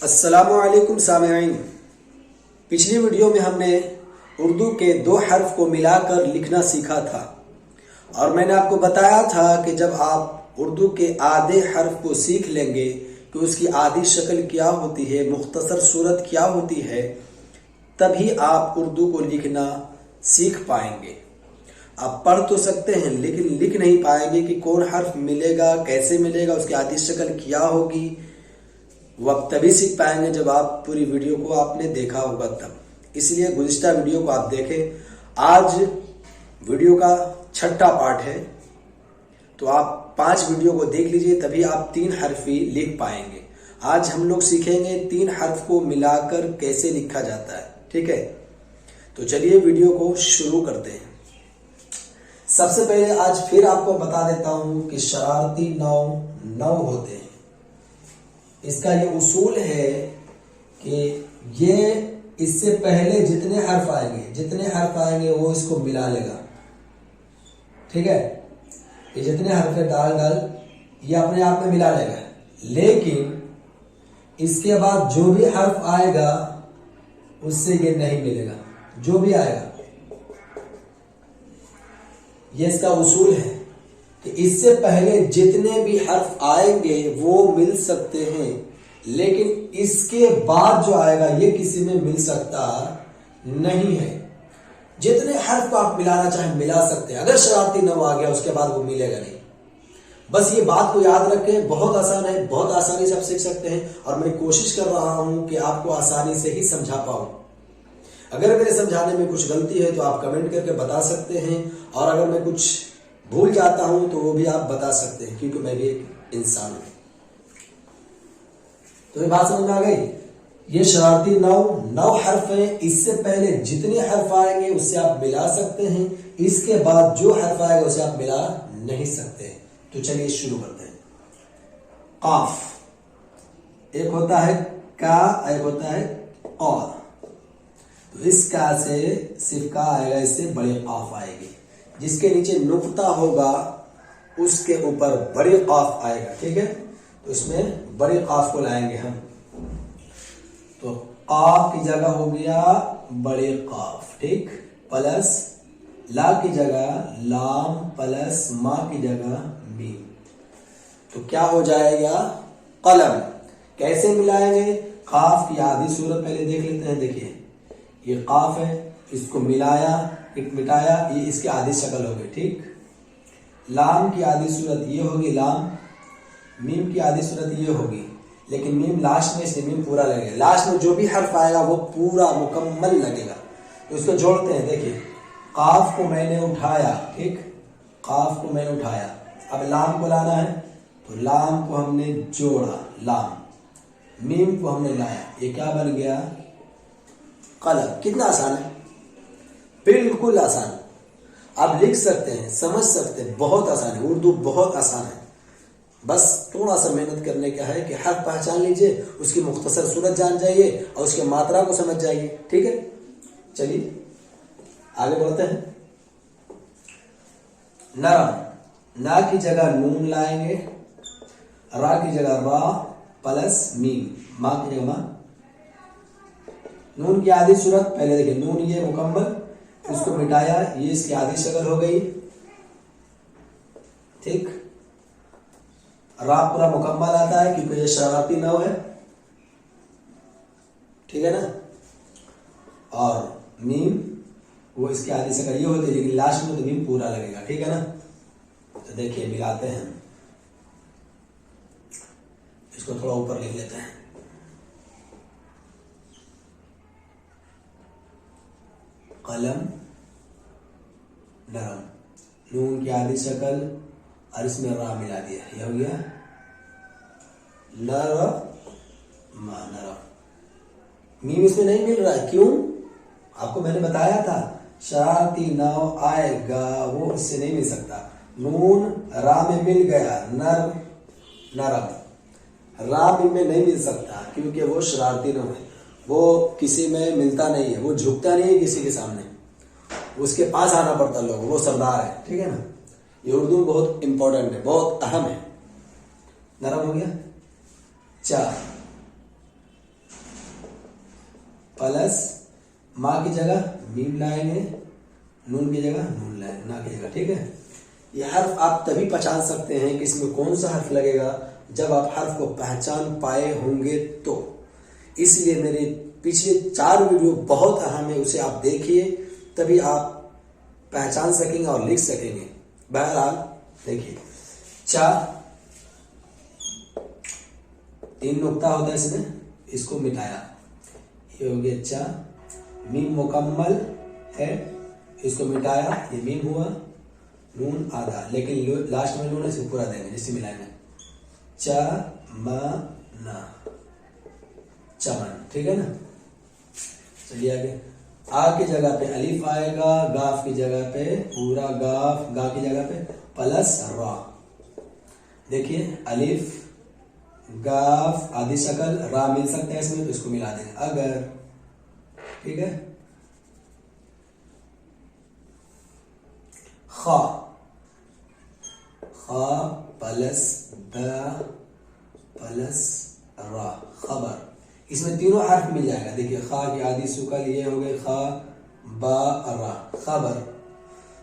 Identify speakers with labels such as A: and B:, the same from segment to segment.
A: अस्सलामुअलैकुम सामेईन। पिछली वीडियो में हमने उर्दू के दो हर्फ को मिलाकर लिखना सीखा था और मैंने आपको बताया था कि जब आप उर्दू के आधे हर्फ को सीख लेंगे कि उसकी आधी शक्ल क्या होती है, मुख्तसर सूरत क्या होती है, तभी आप उर्दू को लिखना सीख पाएंगे। आप पढ़ तो सकते हैं लेकिन लिख नहीं पाएंगे कि कौन हर्फ मिलेगा, कैसे मिलेगा, उसकी आधी शक्ल क्या होगी। वो आप तभी सीख पाएंगे जब आप पूरी वीडियो को आपने देखा होगा तब। इसलिए गुज़िश्ता वीडियो को आप देखें। आज वीडियो का छठा पार्ट है, तो आप 5 वीडियो को देख लीजिए, तभी आप 3 हर्फी लिख पाएंगे। आज हम लोग सीखेंगे 3 हर्फ को मिलाकर कैसे लिखा जाता है, ठीक है। तो चलिए वीडियो को शुरू करते हैं। सबसे पहले आज फिर आपको बता देता हूं कि शरारती 9 होते हैं। इसका ये उसूल है कि ये इससे पहले जितने हर्फ आएंगे वो इसको मिला लेगा, ठीक है। ये जितने हर्फ है डाल ये अपने आप में मिला लेगा, लेकिन इसके बाद जो भी हर्फ आएगा उससे ये नहीं मिलेगा। जो भी आएगा, ये इसका उसूल है कि इससे पहले जितने भी हर्फ आएंगे वो मिल सकते हैं, लेकिन इसके बाद जो आएगा ये किसी में मिल सकता नहीं है। जितने हर्फ को आप मिलाना चाहें मिला सकते हैं। अगर शरारती 9 आ गया उसके बाद वो मिलेगा नहीं। बस ये बात को याद रखें, बहुत आसान है, बहुत आसानी से आप सीख सकते हैं और मैं कोशिश कर रहा हूं कि आपको आसानी से ही समझा पाऊं। अगर मेरे समझाने में कुछ गलती है तो आप कमेंट करके बता सकते हैं, और अगर मैं कुछ भूल जाता हूं तो वो भी आप बता सकते हैं, क्योंकि मैं भी एक इंसान हूं। तो ये बात समझ में आ गई। ये शरारती 9 हर्फ है। इससे पहले जितने हर्फ आएंगे उससे आप मिला सकते हैं, इसके बाद जो हर्फ आएगा उसे आप मिला नहीं सकते। तो चलिए शुरू करते हैं। काफ, एक होता है का, एक होता है और। तो इस का से सिर्फ का आएगा, इससे बड़ी काफ आएगी। जिसके नीचे नुक्ता होगा उसके ऊपर बड़ी काफ आएगा, ठीक है। तो इसमें बड़ी काफ को लाएंगे हम। तो काफ की जगह हो गया बड़ी काफ, ठीक, प्लस ला की जगह लाम, प्लस मा की जगह मीम। तो क्या हो जाएगा? कलम। कैसे मिलाएंगे? काफ की आधी सूरत पहले देख लेते हैं। देखिए ये काफ है, इसको मिलाया, एक मिटाया, ये इसकी आधी शक्ल हो गई, ठीक। लाम की आधी सूरत ये होगी लाम, मीम की आधी सूरत ये होगी, लेकिन मीम लास्ट में, इसलिए मीम पूरा लगेगा। लास्ट में जो भी हर्फ आएगा वो पूरा मुकम्मल लगेगा। तो इसको जोड़ते हैं। देखिए काफ को मैंने उठाया, ठीक, काफ को मैंने उठाया। अब लाम को लाना है, तो लाम को हमने जोड़ा, लाम। मीम को हमने लाया, ये क्या बन गया? कलम। कितना आसान है, बिल्कुल आसान। आप लिख सकते हैं, समझ सकते हैं, बहुत आसान है। उर्दू बहुत आसान है। बस थोड़ा सा मेहनत करने का है कि हर्फ पहचान लीजिए, उसकी मुख्तसर सूरत जान जाइए और उसके मात्रा को समझ जाइए, ठीक है। चलिए आगे बढ़ते हैं। नरम, ना की जगह नून लाएंगे, रा की जगह रा प्लस मीम, मां की जगह मां। नून की आधी सूरत पहले देखिए, नून ये मुकम्मल, इसको मिटाया, ये इसकी आधी शक्ल हो गई, ठीक। रा पूरा मुकम्मल आता है क्योंकि ये शरारती 9 है, ठीक है ना। और मीम वो इसकी आधी शक्ल ये होती है, लेकिन लास्ट में तो मीम पूरा लगेगा, ठीक है ना। तो देखिए मिलाते हैं, इसको थोड़ा ऊपर लिख लेते हैं। कलम, नरम, नून की आधी शक्ल और इसमें रा मिला दिया, यह हो गया नरम। मीम इसमें नहीं मिल रहा है, क्यों? आपको मैंने बताया था, शरारती 9 आएगा वो इससे नहीं मिल सकता। नून रा में मिल गया, नरम। रा में नहीं मिल सकता क्योंकि वो शरारती 9 है, वो किसी में मिलता नहीं है, वो झुकता नहीं है किसी के सामने, उसके पास आना पड़ता लोगों, वो सरदार है, ठीक है ना। ये उर्दू बहुत इंपॉर्टेंट है, बहुत अहम है। नरम हो गया। 4 प्लस माँ की जगह मीम लाएंगे, नून की जगह नून लाएंगे, ना की जगह। ठीक है, ये हर्फ आप तभी पहचान सकते हैं कि इसमें कौन सा हर्फ लगेगा जब आप हर्फ को पहचान पाए होंगे तो। इसलिए मेरे पिछले 4 वीडियो बहुत अहम है, उसे आप देखिए, तभी आप पहचान सकेंगे और लिख सकेंगे। बहरहाल देखिए, चा 3 नुक्ता होता है इसमें, इसको मिटाया, ये हो गया चा। मीम मुकम्मल है, इसको मिटाया, ये मीम हुआ। नून आधा, लेकिन लास्ट में नून इसे पूरा देंगे, जिससे मिलाएंगे चमन, चमन। ठीक है ना, चलिए आगे। आ की जगह पे अलिफ आएगा, गाफ की जगह पे पूरा गाफ, गा की जगह पे प्लस रा। देखिए अलिफ गाफ आदि शक्ल, रा मिल सकता है इसमें, तो इसको मिला देंगे अगर। ठीक है, खा, खा प्लस ब प्लस रा, खबर। इसमें तीनों हर्फ मिल जाएगा। देखिए खा की आदि शुक्ल, ये हो गए खा बा रा, खबर।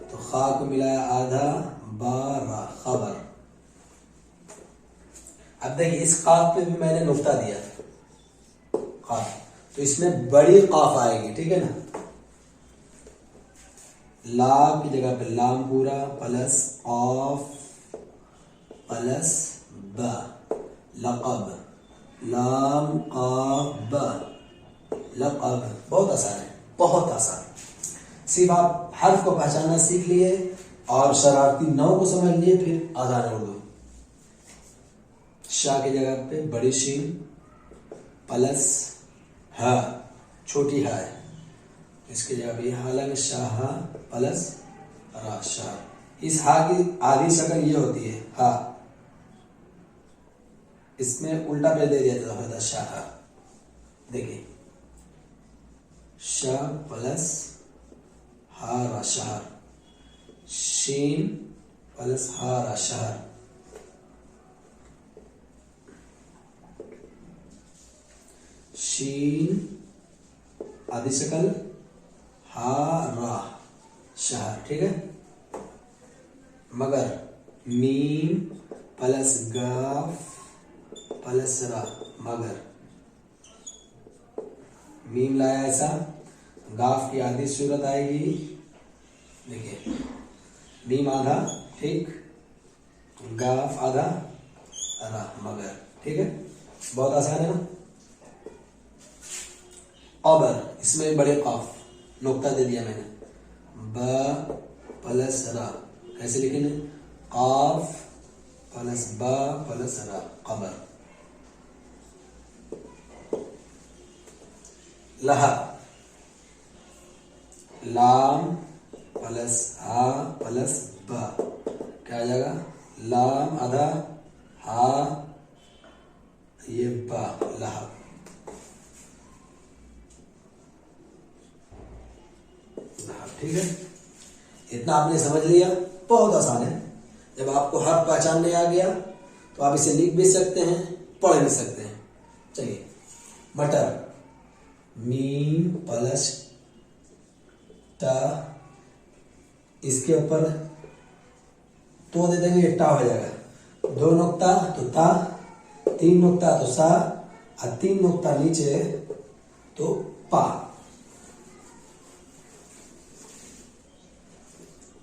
A: तो खा को मिलाया आधा, बा रा, खबर। अब देखिए इस काफ पे भी मैंने नुक्ता दिया, काफ, तो इसमें बड़ी काफ आएगी। ठीक है ना, लाम की जगह पे लाम पूरा प्लस ऑफ प्लस ब, लक़ब, लाम काफ ब, लक़ब। बहुत आसान है, बहुत आसान। सिर्फ आप हर्फ को पहचानना सीख लिए और शरारती नौ को समझ लिए, फिर आसान उर्दू। शाह की जगह पे बड़ी शीन प्लस हा, छोटी हा है, इसकी जगह पे हालांकि शाह प्लस रा, शाह। इस हा की आधी शक्ल ये होती है हा, इसमें उल्टा पे दे दिया था शाह। देखिए शाह प्लस हा रा, शहर। शीन प्लस हा रा, शहर। शीन आदि शक्ल हा रा, शहर। ठीक है, मगर मीम प्लस गाफ प्लस रा, मगर। मीम लाया ऐसा, गाफ की आधी सूरत आएगी। देखिए मीम आधा, ठीक, गाफ आधा, रा, मगर। ठीक है, बहुत आसान है ना। अबर, इसमें बड़े काफ, नुक्ता दे दिया मैंने, ब प्लस रा। कैसे लिखेंगे, काफ प्लस ब प्लस रा, कबर। लहा, लाम प्लस हा प्लस ब, क्या आ जाएगा, लाम आधा, हा, ये बा, लहा। ठीक है, इतना आपने समझ लिया, बहुत आसान है। जब आपको हर्फ पहचानने आ गया तो आप इसे लिख भी सकते हैं, पढ़ भी सकते हैं। चलिए, मटर, मीम प्लस टा, इसके ऊपर तो दे देंगे, टा हो जाएगा। 2 नुक्ता तो ता, 3 नुक्ता तो सा, और 3 नुक्ता नीचे तो पा,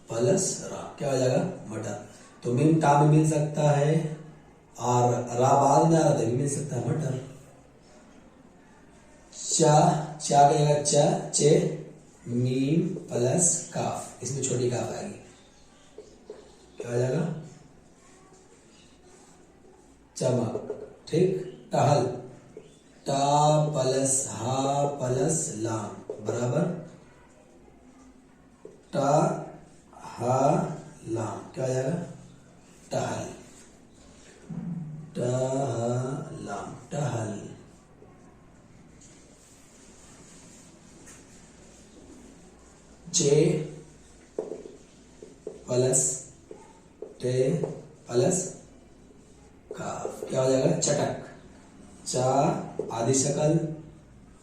A: प्लस रा, क्या हो जाएगा, मटर। तो मीम टा में मिल सकता है और रा बाद में आ रहा था भी मिल सकता है, मटर। चा, चा का जगह चा, चे, मीम प्लस काफ, इसमें छोटी काफ आएगी, क्या हो जाएगा, चमक। ठीक, टहल, टा प्लस हा प्लस लाम बराबर टा हा लाम, क्या हो जाएगा, टहल, टहलाम, टहल। चे प्लस टे प्लस काफ, क्या हो जाएगा, चटक। चा आदि शक्ल,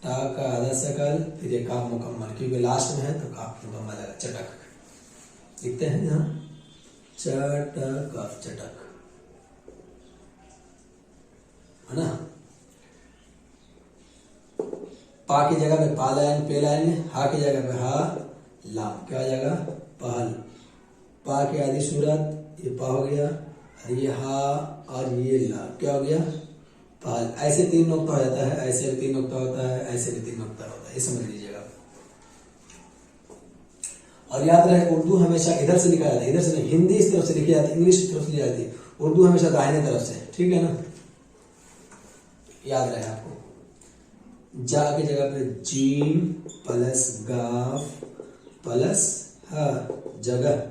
A: टा का आधा शकल, फिर ये काफ मुकम्मल, क्योंकि लास्ट में है तो काफ मुकम्मल है। चटक लिखते हैं यहाँ, चटक, चटक, है ना। पा की जगह पे पा लाएंगे, पे लाएंगे, हा की जगह पे हा, लाम, क्या हो जाएगा, पहल। पा की आधी सूरत, ये पा हो गया, और ये हा और ये ला, क्या हो गया, पहल। ऐसे 3 नुक्ता हो जाता है, ऐसे भी 3 नुक्ता होता है, ऐसे भी 3 नुक्ता होता है, ये समझ लीजिएगा। और याद रहे, उर्दू हमेशा इधर से लिखा जाता है, इधर से नहीं। हिंदी इस तरफ से लिखी जाती है, इंग्लिश इस तरफ से लिखी जाती है, उर्दू हमेशा दाहिने तरफ से, ठीक है ना। याद रहे आपको, जा की जगह पे जीम प्लस गाफ प्लस हा, जगह,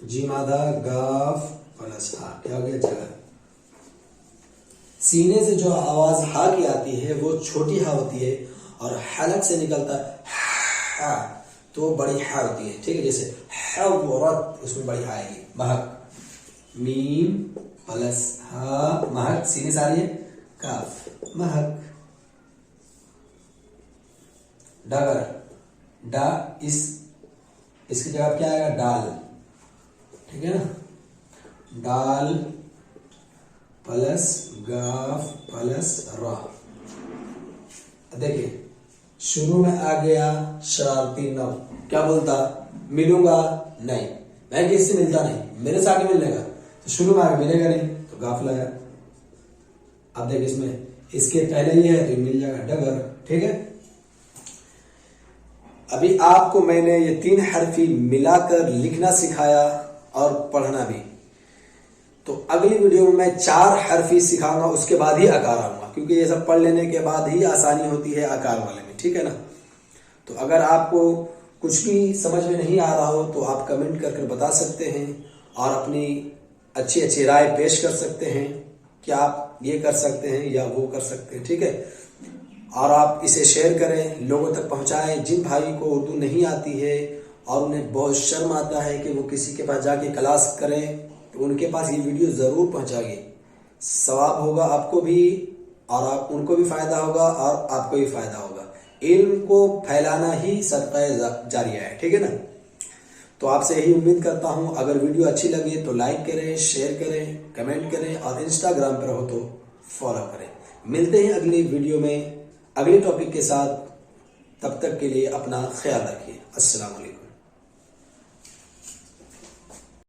A: जीम आधा, गाफ प्लस हा, क्या हो गया, जगह। सीने से जो आवाज हा की आती है वो छोटी हा होती है, और हलक से निकलता है हा, तो बड़ी हा होती है, ठीक है। जैसे हवरत, उसमें बड़ी हा आएगी। महक, मीम प्लस हा, महक, सीने से आ रही है, काफ, महक। डगर, डा, इसकी जगह क्या आएगा, डाल, ठीक है ना। डाल प्लस गाफ प्लस रा। देखिए, शुरू में आ गया शरारती नव, क्या बोलता, मिलूंगा नहीं, मैं किससे मिलता नहीं, मेरे से आगे मिलने का, तो शुरू में आगे मिलेगा नहीं, तो गाफ लगा। अब देखिए, इसमें इसके पहले ये है तो मिल जाएगा डगर, ठीक है। अभी आपको मैंने ये 3 हरफी मिलाकर लिखना सिखाया और पढ़ना भी। तो अगली वीडियो में मैं 4 हरफी सिखाऊंगा, उसके बाद ही आकार आऊंगा, क्योंकि ये सब पढ़ लेने के बाद ही आसानी होती है आकार वाले में, ठीक है ना। तो अगर आपको कुछ भी समझ में नहीं आ रहा हो तो आप कमेंट करके बता सकते हैं, और अपनी अच्छी अच्छी राय पेश कर सकते हैं कि आप ये कर सकते हैं या वो कर सकते हैं, ठीक है। और आप इसे शेयर करें, लोगों तक पहुंचाएं। जिन भाई को उर्दू नहीं आती है और उन्हें बहुत शर्म आता है कि वो किसी के पास जाके क्लास करें, तो उनके पास ये वीडियो जरूर पहुंचाइए। सवाब होगा आपको भी, और आप उनको भी फायदा होगा, और आपको भी फायदा होगा। इल्म को फैलाना ही सदका जारिया है, ठीक है ना। तो आपसे यही उम्मीद करता हूं, अगर वीडियो अच्छी लगे तो लाइक करें, शेयर करें, कमेंट करें, और इंस्टाग्राम पर हो तो फॉलो करें। मिलते हैं अगली वीडियो में अगले टॉपिक के साथ। तब तक के लिए अपना ख्याल रखिए। अस्सलाम वालेकुम।